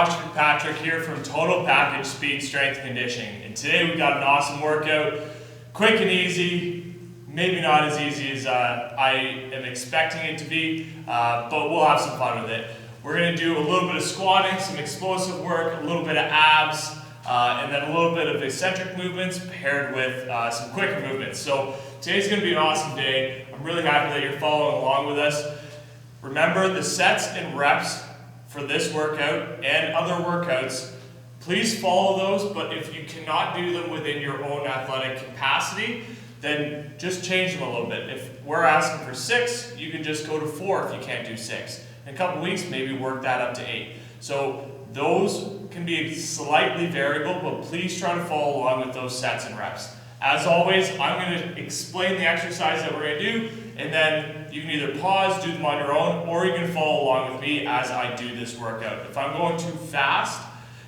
Coach Kirkpatrick here from Total Package Speed Strength Conditioning, and today we got an awesome workout, quick and easy, maybe not as easy as I am expecting it to be, but we'll have some fun with it. We're going to do a little bit of squatting, some explosive work, a little bit of abs, and then a little bit of eccentric movements paired with some quicker movements. So today's going to be an awesome day. I'm really happy that you're following along with us. Remember the sets and reps for this workout and other workouts. Please follow those, but if you cannot do them within your own athletic capacity, then just change them a little bit. If we're asking for 6, you can just go to 4 if you can't do 6. In a couple weeks, maybe work that up to 8. So those can be slightly variable, but please try to follow along with those sets and reps. As always, I'm going to explain the exercise that we're going to do, and then you can either pause, do them on your own, or you can follow along with me as I do this workout. If I'm going too fast,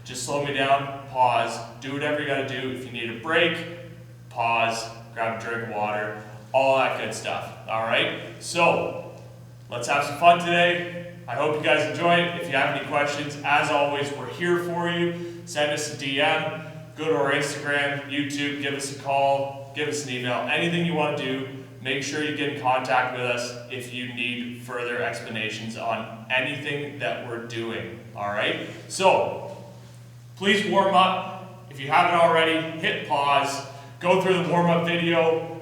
just slow me down, pause, do whatever you got to do. If you need a break, pause, grab a drink of water, all that good stuff. All right? So, let's have some fun today. I hope you guys enjoy it. If you have any questions, as always, we're here for you. Send us a DM. Go to our Instagram, YouTube, give us a call, give us an email, anything you want to do. Make sure you get in contact with us if you need further explanations on anything that we're doing, all right? So, please warm up. If you haven't already, hit pause, go through the warm-up video.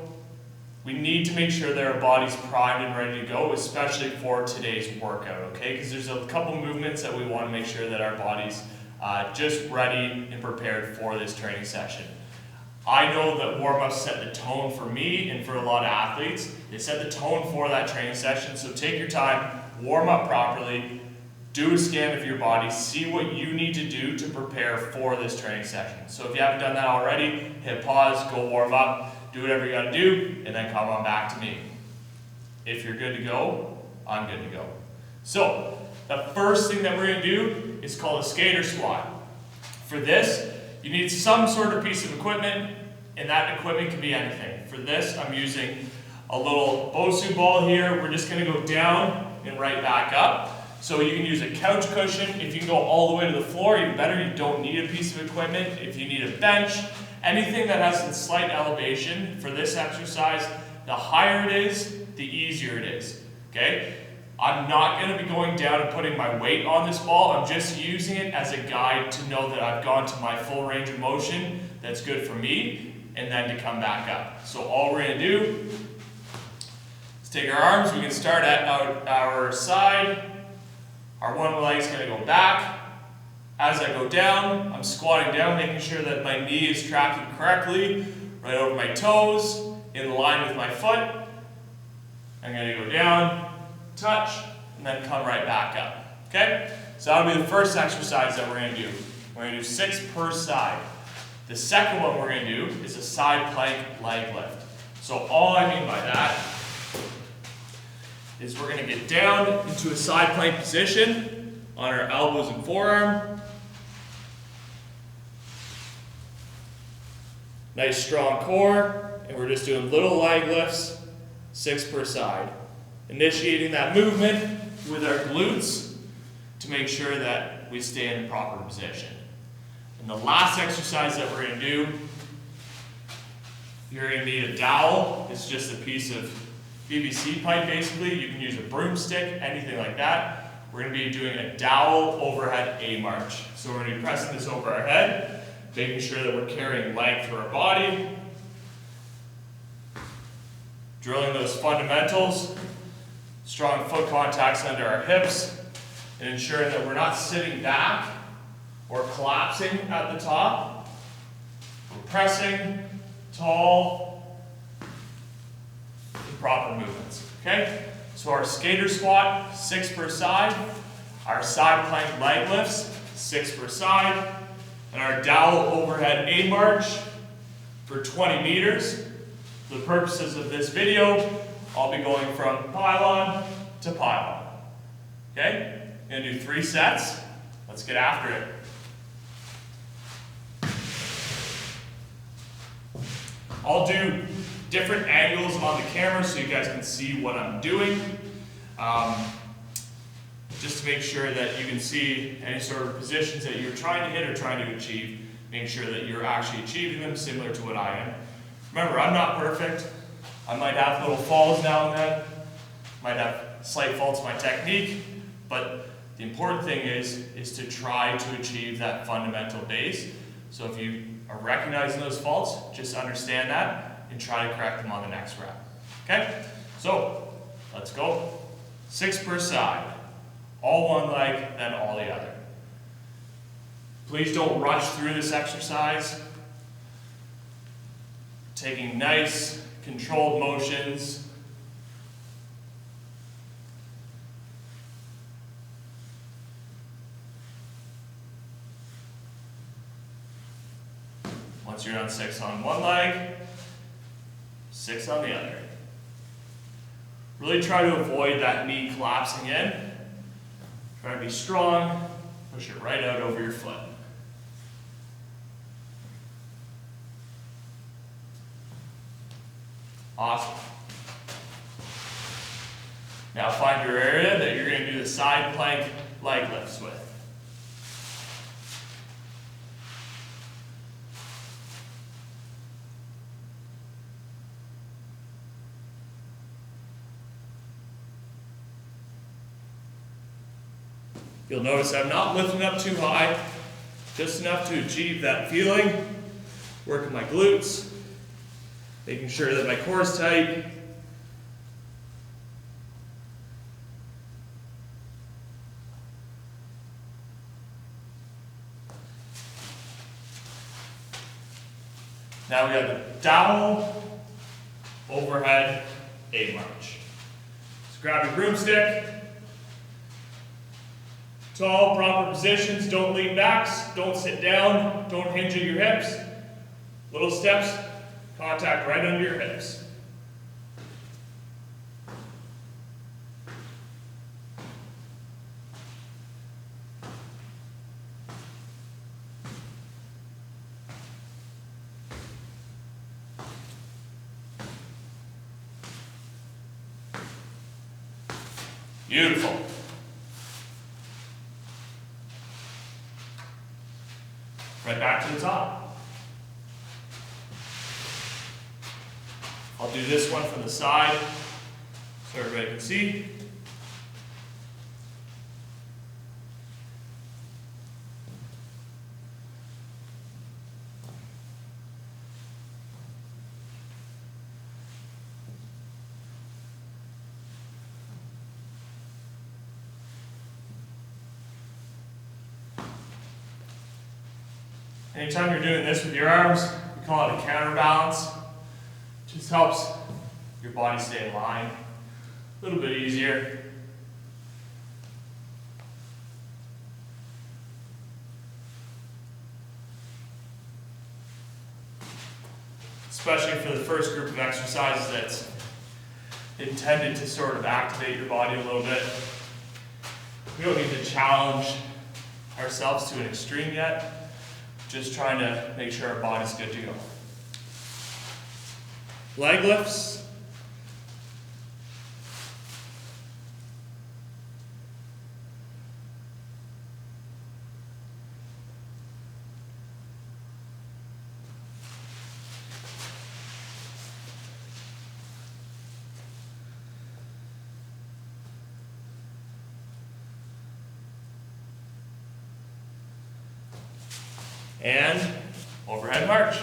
We need to make sure that our body's primed and ready to go, especially for today's workout, okay? Because there's a couple movements that we want to make sure that our body's just ready and prepared for this training session. I know that warm-ups set the tone for me and for a lot of athletes. They set the tone for that training session, so take your time, warm up properly, do a scan of your body, see what you need to do to prepare for this training session. So if you haven't done that already, hit pause, go warm up, do whatever you got to do, and then come on back to me. If you're good to go, I'm good to go. So the first thing that we're going to do is called a skater squat. For this, you need some sort of piece of equipment, and that equipment can be anything. For this, I'm using a little Bosu ball here. We're just going to go down and right back up. So you can use a couch cushion. If you can go all the way to the floor, even better. You don't need a piece of equipment. If you need a bench, anything that has a slight elevation for this exercise, the higher it is, the easier it is. Okay? I'm not going to be going down and putting my weight on this ball. I'm just using it as a guide to know that I've gone to my full range of motion that's good for me, and then to come back up. So all we're going to do is take our arms. We can start at our side. Our one leg is going to go back. As I go down, I'm squatting down, making sure that my knee is tracking correctly, right over my toes, in line with my foot. I'm going to go down, touch, and then come right back up. Okay? So that'll be the first exercise that we're going to do. We're going to do 6 per side. The second one we're going to do is a side plank leg lift. So all I mean by that is we're going to get down into a side plank position on our elbows and forearm. Nice strong core, and we're just doing little leg lifts, 6 per side. Initiating that movement with our glutes to make sure that we stay in the proper position. And the last exercise that we're going to do, you're going to need a dowel. It's just a piece of PVC pipe basically. You can use a broomstick, anything like that. We're going to be doing a dowel overhead A march. So we're going to be pressing this over our head, making sure that we're carrying length through our body, drilling those fundamentals, strong foot contacts under our hips, and ensuring that we're not sitting back or collapsing at the top. We're pressing, tall, and proper movements. Okay? So our skater squat, 6 per side. Our side plank leg lifts, 6 per side. And our dowel overhead A march for 20 meters. For the purposes of this video, I'll be going from pylon to pylon. Okay? I'm going to do 3 sets. Let's get after it. I'll do different angles on the camera so you guys can see what I'm doing. just to make sure that you can see any sort of positions that you're trying to hit or trying to achieve, make sure that you're actually achieving them similar to what I am. Remember, I'm not perfect. I might have little falls now and then, might have slight faults in my technique, but the important thing is to try to achieve that fundamental base. So if you are recognizing those faults, just understand that and try to correct them on the next rep. Okay? So, let's go. 6 per side. All one leg, then all the other. Please don't rush through this exercise. Taking nice, controlled motions. Once you're on 6 on one leg, 6 on the other. Really try to avoid that knee collapsing in. Try to be strong, push it right out over your foot. Awesome. Now find your area that you're going to do the side plank leg lifts with. You'll notice I'm not lifting up too high, just enough to achieve that feeling, working my glutes, making sure that my core is tight. Now we have the dowel, overhead, A march. So grab your broomstick. Tall, proper positions, don't lean backs, don't sit down, don't hinge at your hips. Little steps, contact right under your hips. Beautiful. Right back to the top. I'll do this one from the side so everybody can see. Anytime you're doing this with your arms, we call it a counterbalance. Just helps your body stay in line. A little bit easier. Especially for the first group of exercises that's intended to sort of activate your body a little bit. We don't need to challenge ourselves to an extreme yet. Just trying to make sure our body's good to go. Leg lifts. And overhead march.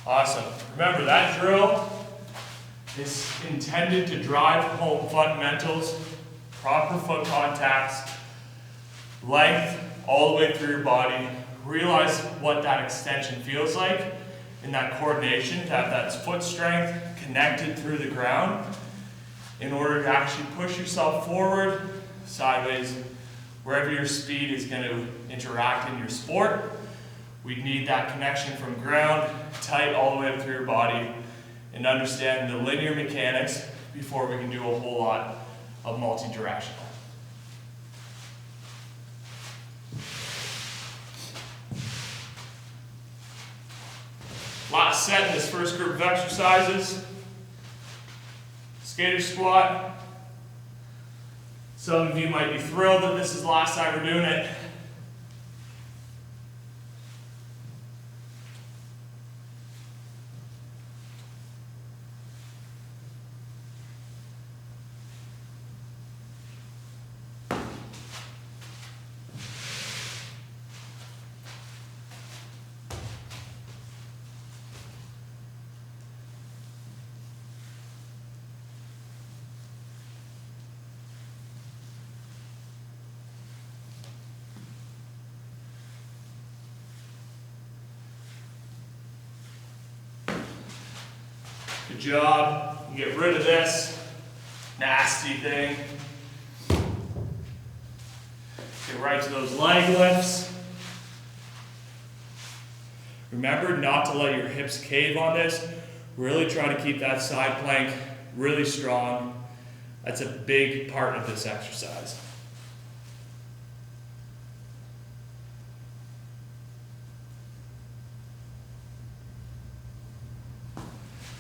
Awesome. Remember, that drill is intended to drive home fundamentals, proper foot contacts, length all the way through your body. Realize what that extension feels like and that coordination, to have that foot strength connected through the ground. in order to actually push yourself forward, sideways, wherever your speed is going to interact in your sport. We need that connection from ground, tight all the way up through your body, and understand the linear mechanics before we can do a whole lot of multi-directional. Last set in this first group of exercises, skater squat. Some of you might be thrilled that this is the last time we're doing it. Good job. You get rid of this nasty thing. Get right to those leg lifts. Remember not to let your hips cave on this. Really try to keep that side plank really strong. That's a big part of this exercise.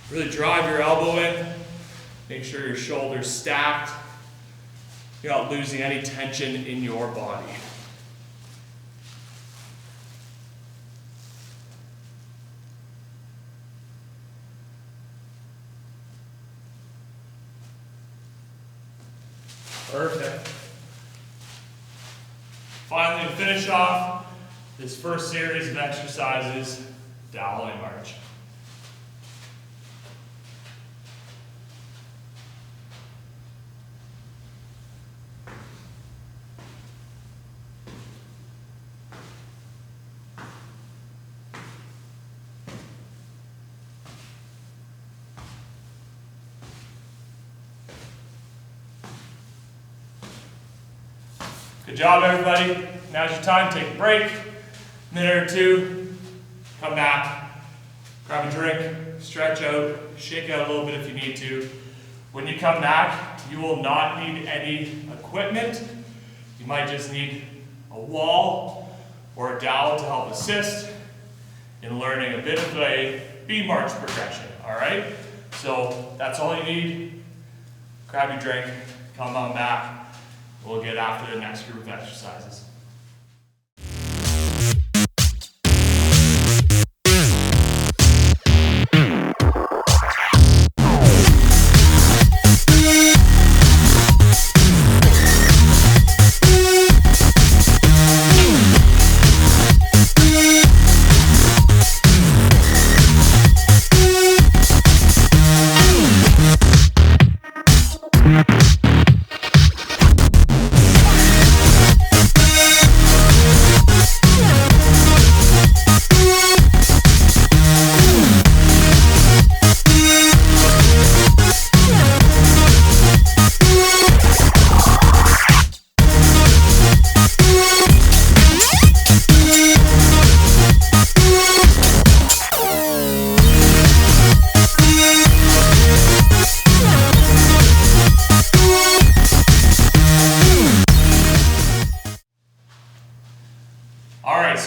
Really drive your elbow in. Make sure your shoulder's stacked. You're not losing any tension in your body. Perfect. Finally, to finish off this first series of exercises, Dowling march. Good job, everybody. Now's your time. Take a break, minute or two, come back, grab a drink, stretch out, shake out a little bit if you need to. When you come back, you will not need any equipment. You might just need a wall or a dowel to help assist in learning a bit of a B march progression, all right? So that's all you need. Grab your drink, come on back. We'll get after the next group of exercises.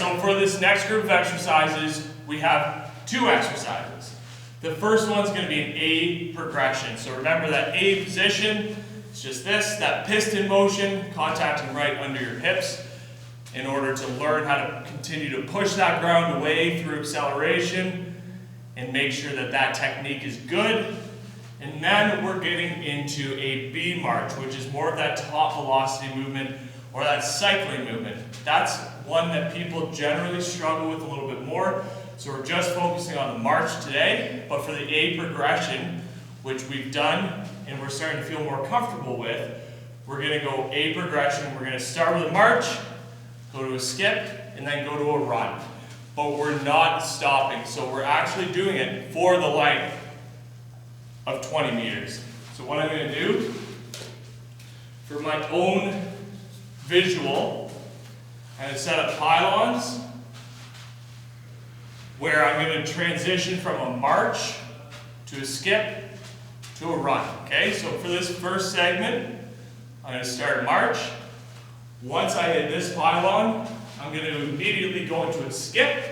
So for this next group of exercises, we have two exercises. The first one's going to be an A progression. So remember that A position, it's just this, that piston motion, contacting right under your hips in order to learn how to continue to push that ground away through acceleration and make sure that that technique is good. And then we're getting into a B march, which is more of that top velocity movement or that cycling movement. That's one that people generally struggle with a little bit more. So we're just focusing on the march today, but for the A progression, which we've done and we're starting to feel more comfortable with, we're gonna go A progression. We're gonna start with a march, go to a skip, and then go to a run. But we're not stopping, so we're actually doing it for the length of 20 meters. So So what I'm going to do, for my own visual, I'm going to set up pylons where I'm going to transition from a march to a skip to a run. Okay, so for this first segment, I'm going to start a march. Once I hit this pylon, I'm going to immediately go into a skip.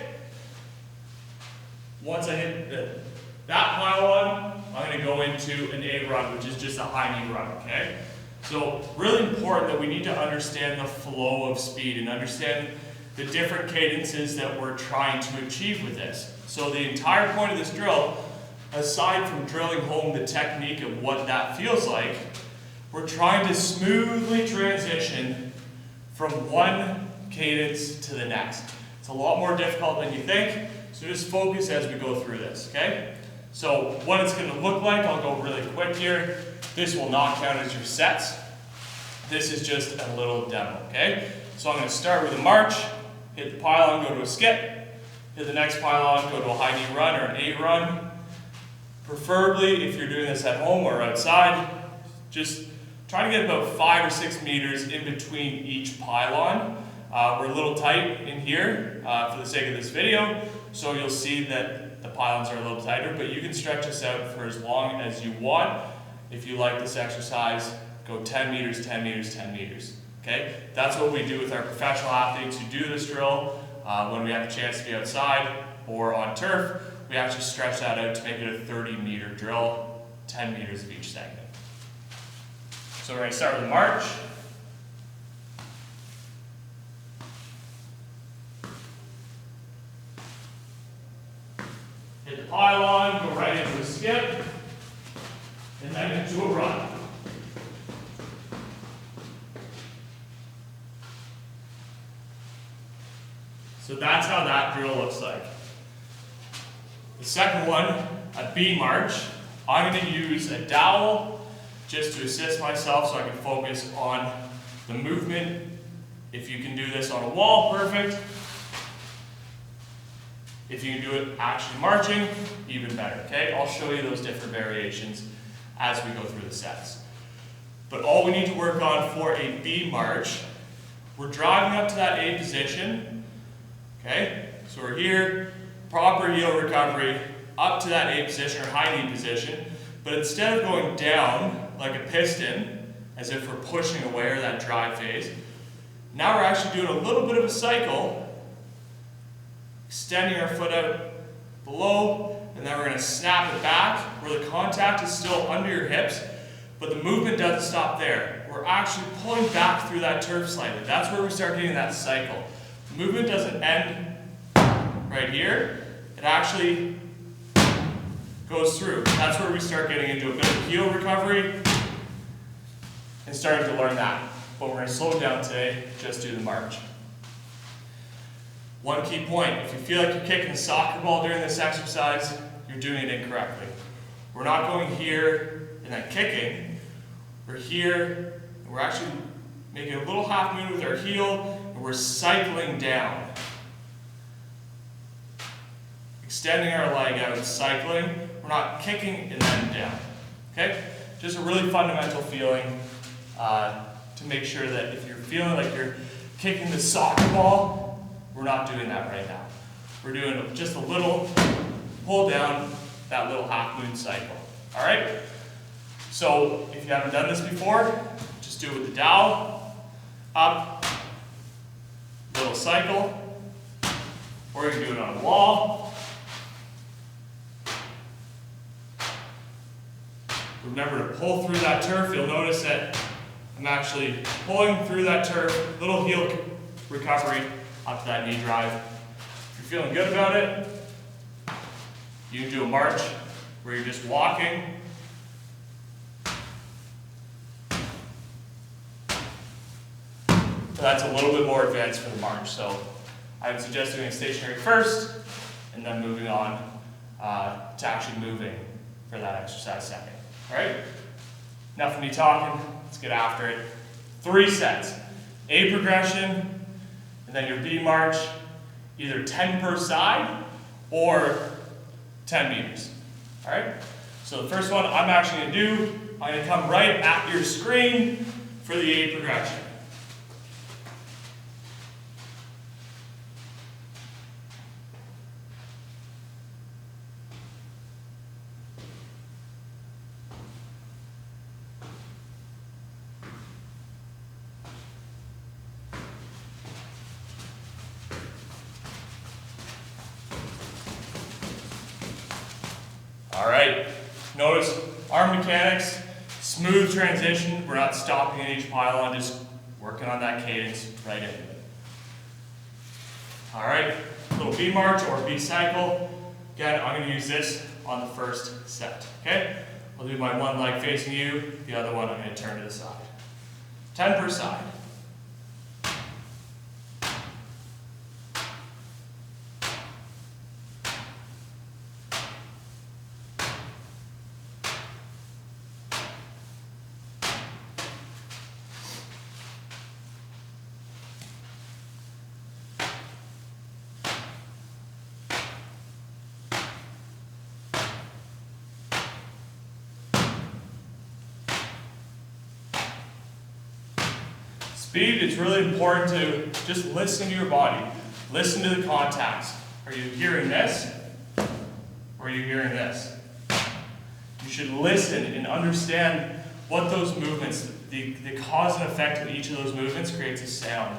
Once I hit that pylon, I'm going to go into an A run, which is just a high knee run. Okay, so really important that we need to understand the flow of speed and understand the different cadences that we're trying to achieve with this. So the entire point of this drill, aside from drilling home the technique of what that feels like, we're trying to smoothly transition from one cadence to the next. It's a lot more difficult than you think, so just focus as we go through this, okay? So what it's going to look like, I'll go really quick here. This will not count as your sets. This is just a little demo, okay? So I'm going to start with a march, hit the pylon, go to a skip, hit the next pylon, go to a high knee run or an A run. Preferably, if you're doing this at home or outside, just try to get about 5 or 6 meters in between each pylon. We're a little tight in here for the sake of this video, so you'll see that the pylons are a little tighter, but you can stretch this out for as long as you want. If you like this exercise, go 10 meters, 10 meters, 10 meters. Okay? That's what we do with our professional athletes who do this drill. When we have a chance to be outside or on turf, we actually stretch that out to make it a 30-meter drill, 10 meters of each segment. So we're going to start with a march. Hit the pylon, go right into a skip, and then into a run. So that's how that drill looks like. The second one, a B march, I'm going to use a dowel just to assist myself so I can focus on the movement. If you can do this on a wall, perfect. If you can do it actually marching, even better, okay? I'll show you those different variations as we go through the sets. But all we need to work on for a B march, we're driving up to that A position, okay? So we're here, proper heel recovery, up to that A position or high knee position, but instead of going down like a piston, as if we're pushing away or that drive phase, now we're actually doing a little bit of a cycle, extending our foot out below, and then we're going to snap it back where the contact is still under your hips, but the movement doesn't stop there. We're actually pulling back through that turf slightly. That's where we start getting that cycle. The movement doesn't end right here. It actually goes through. That's where we start getting into a bit of heel recovery and starting to learn that. But we're going to slow it down today, just do the march. One key point, if you feel like you're kicking a soccer ball during this exercise, you're doing it incorrectly. We're not going here and then kicking. We're here, and we're actually making a little half moon with our heel, and we're cycling down. Extending our leg out, cycling. We're not kicking and then down. Okay? Just a really fundamental feeling to make sure that if you're feeling like you're kicking the soccer ball, we're not doing that right now. We're doing just a little pull down, that little half moon cycle. All right? So if you haven't done this before, just do it with the dowel, up, little cycle, or you can do it on a wall. Remember to pull through that turf. You'll notice that I'm actually pulling through that turf, little heel recovery up to that knee drive. If you're feeling good about it, you can do a march where you're just walking. So that's a little bit more advanced for the march. So I would suggest doing a stationary first and then moving on to actually moving for that exercise second. All right? Enough of me talking. Let's get after it. 3 sets. A progression, and then your B march, either 10 per side or 10 meters. All right? So the first one I'm actually going to do I'm going to come right at your screen for the 8 progression. All right, notice arm mechanics, smooth transition. We're not stopping in each pylon, just working on that cadence right into it. All right, little B march or B cycle. Again, I'm going to use this on the first set, okay? I'll do my one leg facing you, the other one I'm going to turn to the side. 10 per side. Speed, it's really important to just listen to your body. Listen to the contacts. Are you hearing this? Or are you hearing this? You should listen and understand what those movements, the cause and effect of each of those movements creates a sound.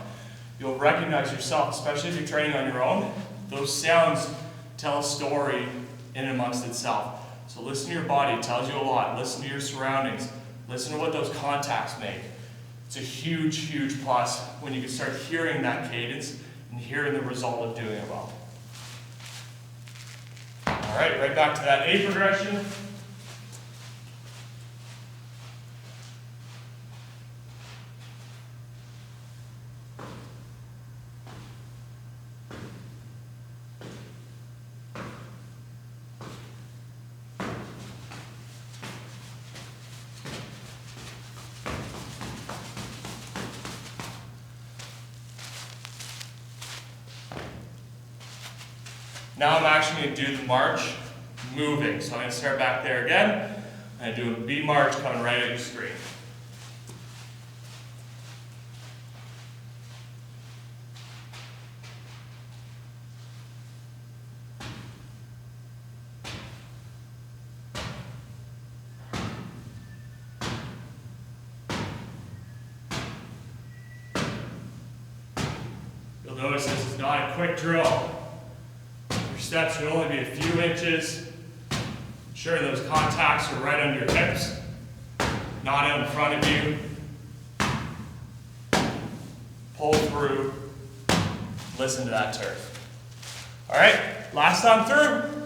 You'll recognize yourself, especially if you're training on your own. Those sounds tell a story in and amongst itself. So listen to your body, it tells you a lot. Listen to your surroundings. Listen to what those contacts make. It's a huge, huge plus when you can start hearing that cadence and hearing the result of doing it well. All right back to that A progression. Now I'm actually going to do the march moving. So I'm going to start back there again. I'm going to do a B march coming right at your screen. You'll notice this is not a quick drill. Steps should only be a few inches. Ensuring those contacts are right under your hips, not out in front of you. Pull through. Listen to that turf. All right, last time through.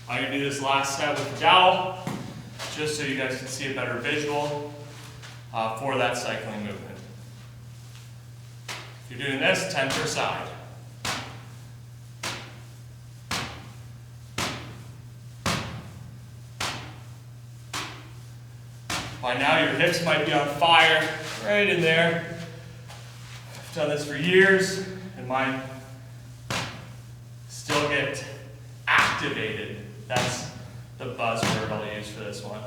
I'm going to do this last set with the dowel, just so you guys can see a better visual for that cycling movement. If you're doing this, 10 per side. By now your hips might be on fire, right in there. I've done this for years, and mine still get activated. That's the buzzword I'll use for this one.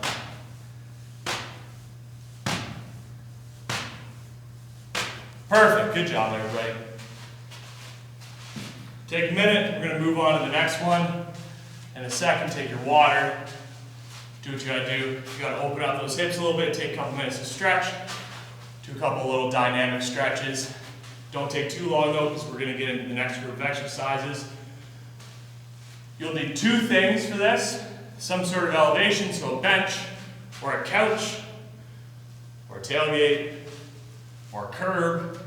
Perfect, good job everybody. Take a minute, we're going to move on to the next one. In a second, take your water. Do what you got to do. You got to open up those hips a little bit, take a couple minutes to stretch. Do a couple little dynamic stretches. Don't take too long though, because we're going to get into the next group of exercises. You'll need two things for this. Some sort of elevation, so a bench, or a couch, or a tailgate, or a curb,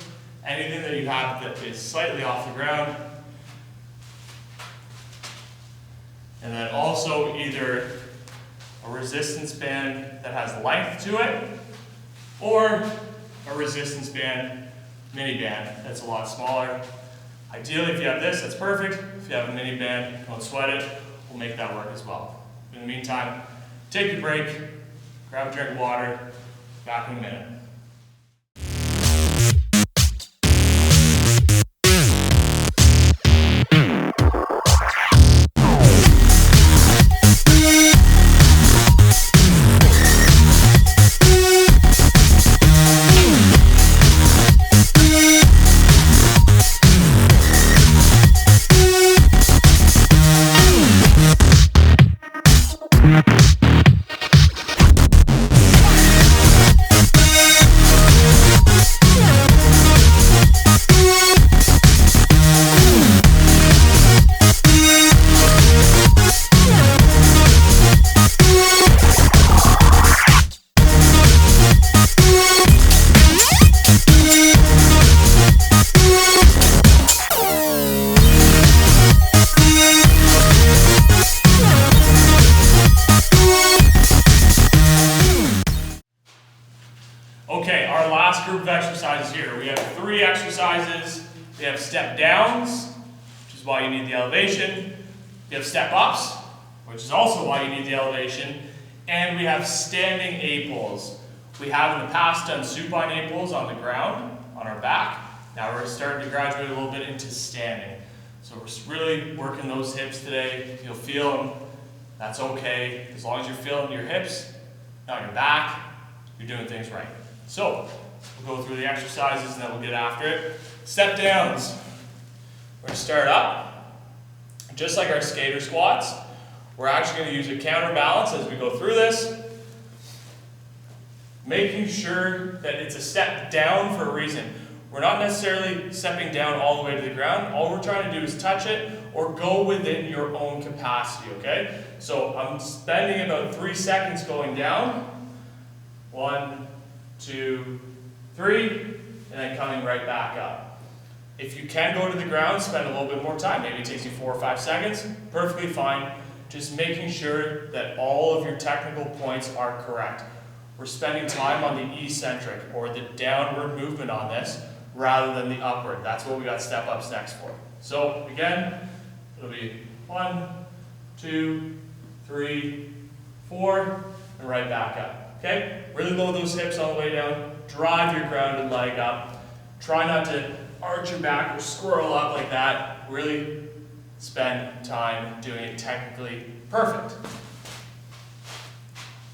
anything that you have that is slightly off the ground. And then also either a resistance band that has length to it, or a resistance band mini band that's a lot smaller. Ideally, if you have this, that's perfect. If you have a mini band, don't sweat it. We'll make that work as well. In the meantime, take your break, grab a drink of water, back in a minute. Okay, our last group of exercises here. We have 3 exercises. We have step downs, which is why you need the elevation. We have step ups, which is also why you need the elevation. And we have standing A-pulls. We have in the past done supine A-pulls on the ground, on our back. Now we're starting to graduate a little bit into standing. So we're really working those hips today. If you'll feel them, that's okay. As long as you're feeling your hips, not your back, you're doing things right. So, we'll go through the exercises and then we'll get after it. Step downs. We're going to start up. Just like our skater squats, we're actually going to use a counterbalance as we go through this. Making sure that it's a step down for a reason. We're not necessarily stepping down all the way to the ground. All we're trying to do is touch it or go within your own capacity, okay? So, I'm spending about 3 seconds going down. 1, 2, 3, and then coming right back up. If you can go to the ground, spend a little bit more time. Maybe it takes you 4 or 5 seconds. Perfectly fine. Just making sure that all of your technical points are correct. We're spending time on the eccentric, or the downward movement on this, rather than the upward. That's what we got step ups next for. So again, it'll be 1, 2, 3, 4, and right back up. Okay? Really load those hips on the way down. Drive your grounded leg up. Try not to arch your back or squirrel up like that. Really spend time doing it technically perfect.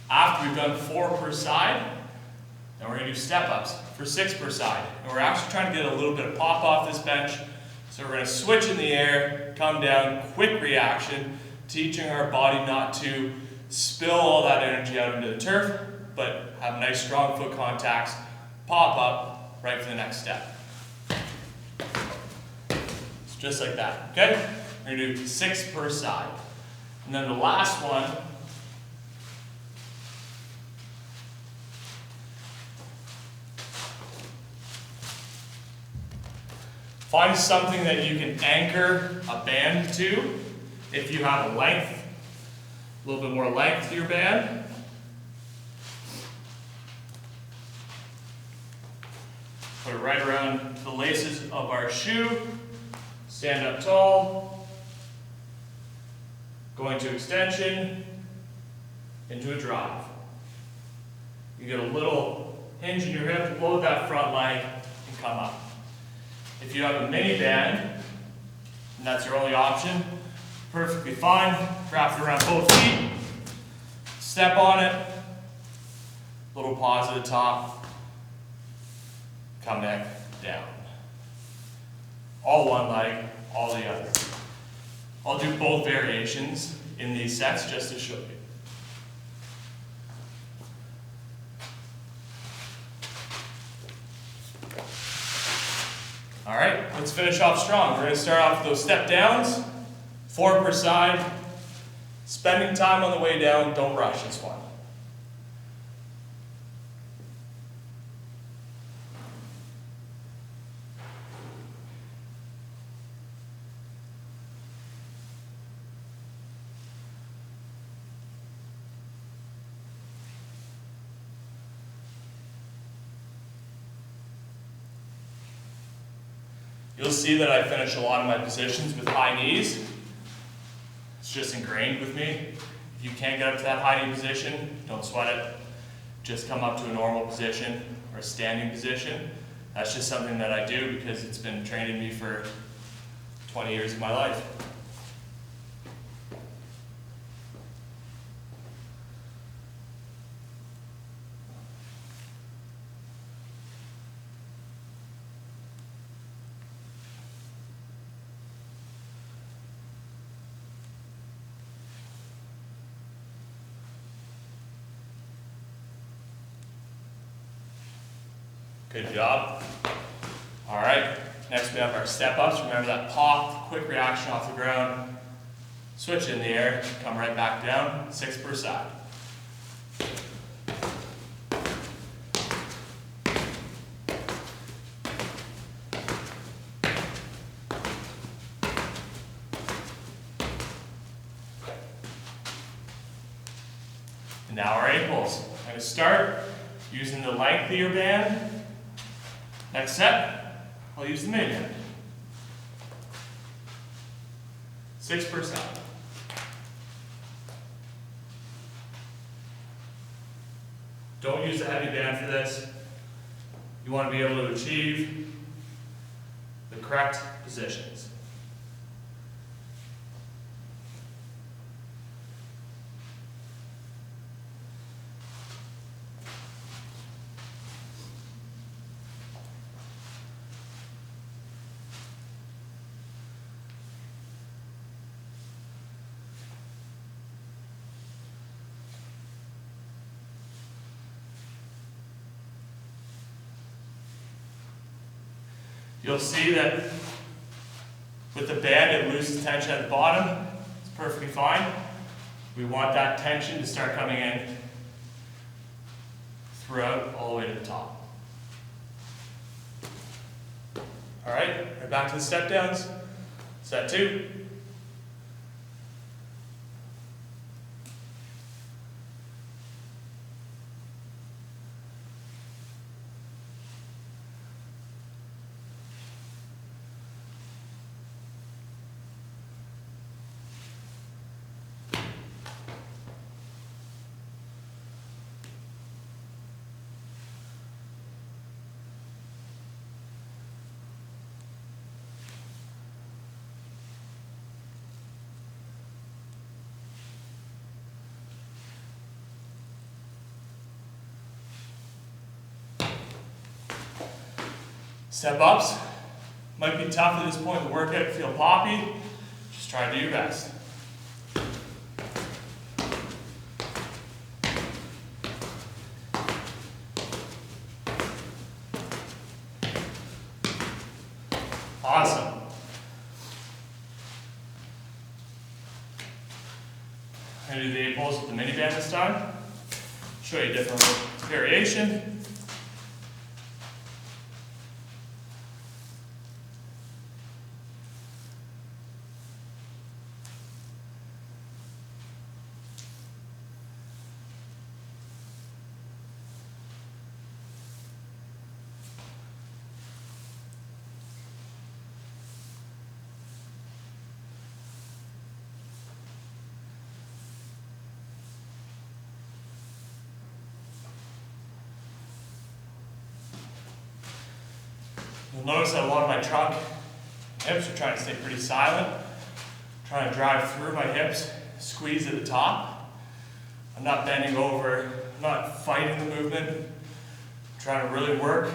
After we've done 4 per side, then we're going to do step ups for 6 per side. And we're actually trying to get a little bit of pop off this bench. So we're going to switch in the air, come down, quick reaction, teaching our body not to spill all that energy out into the turf, but have nice strong foot contacts, pop up right for the next step. It's just like that, okay? We're going to do 6 per side. And then the last one, find something that you can anchor a band to. If you have a length, a little bit more length to your band. Put it right around the laces of our shoe. Stand up tall. Going to extension. Into a drive. You get a little hinge in your hip, load that front leg, and come up. If you have a mini band, and that's your only option, perfectly fine. Wrap it around both feet. Step on it. Little pause at the top. Come back down. All one leg, all the other. I'll do both variations in these sets just to show you. All right, let's finish off strong. We're going to start off with those step downs, 4 per side. Spending time on the way down, don't rush this one. You'll see that I finish a lot of my positions with high knees. It's just ingrained with me. If you can't get up to that high knee position, don't sweat it. Just come up to a normal position or a standing position. That's just something that I do because it's been training me for 20 years of my life. Good job. All right, next we have our step ups. Remember that pop, quick reaction off the ground. Switch in the air, come right back down, 6 per side. And now our ankles. I'm going to start using the lengthier band. Next set, I'll use the mid band. 6 per side. Don't use the heavy band for this. You want to be able to achieve the correct positions. You'll see that with the band it loses tension at the bottom. It's perfectly fine. We want that tension to start coming in throughout all the way to the top. All right, right back to the step downs. Set 2. Step ups might be tough at this point in the workout, feel poppy. Just try to do your best. Awesome. I'm going to do the 8 pulls with the mini band this time. Show you a different variation. You'll notice that a lot of my trunk hips are trying to stay pretty silent. I'm trying to drive through my hips, squeeze at the top. I'm not bending over, I'm not fighting the movement. I'm trying to really work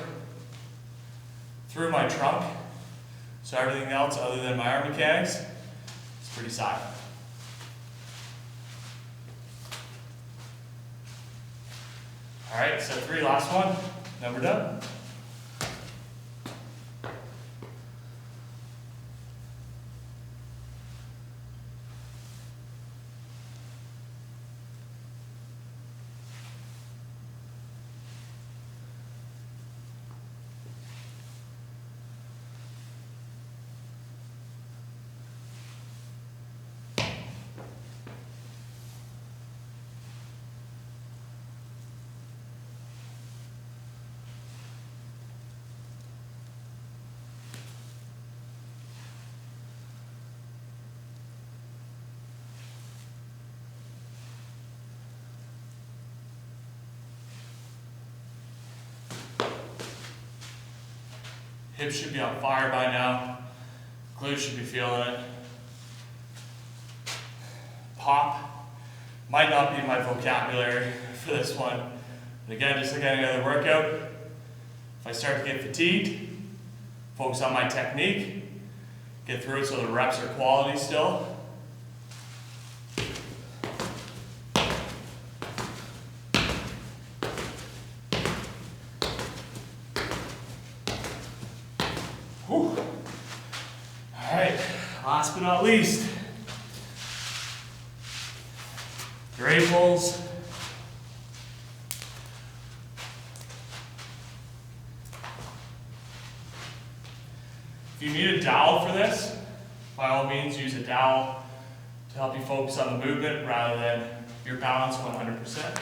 through my trunk. So everything else other than my arm mechanics is pretty silent. All right, set 3, last one, then we're done. Hips should be on fire by now. Glutes should be feeling it. Pop might not be my vocabulary for this one. But again, just like any other workout, if I start to get fatigued, focus on my technique, get through it so the reps are quality still. Whew. All right, last but not least, great pulls. If you need a dowel for this, by all means use a dowel to help you focus on the movement rather than your balance 100%.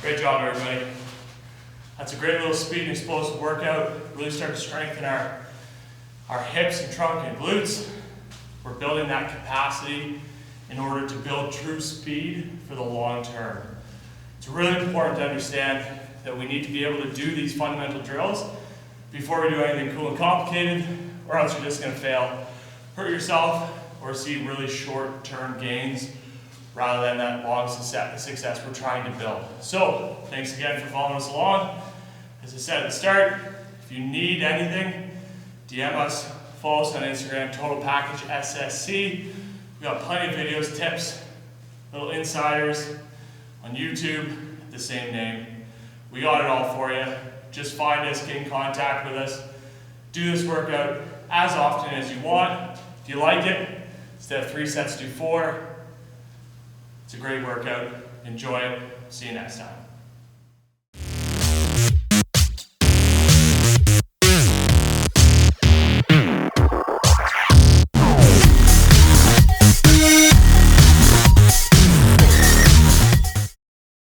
Great job, everybody. That's a great little speed and explosive workout. Really start to strengthen our hips and trunk and glutes. We're building that capacity in order to build true speed for the long term. It's really important to understand that we need to be able to do these fundamental drills before we do anything cool and complicated, or else you're just going to fail, hurt yourself, or see really short-term gains rather than that long success we're trying to build. So, thanks again for following us along. As I said at the start, if you need anything, DM us, follow us on Instagram, Total Package SSC. We've got plenty of videos, tips, little insiders on YouTube, the same name. We got it all for you. Just find us, get in contact with us. Do this workout as often as you want. If you like it, instead of 3 sets, do 4. It's a great workout. Enjoy it. See you next time.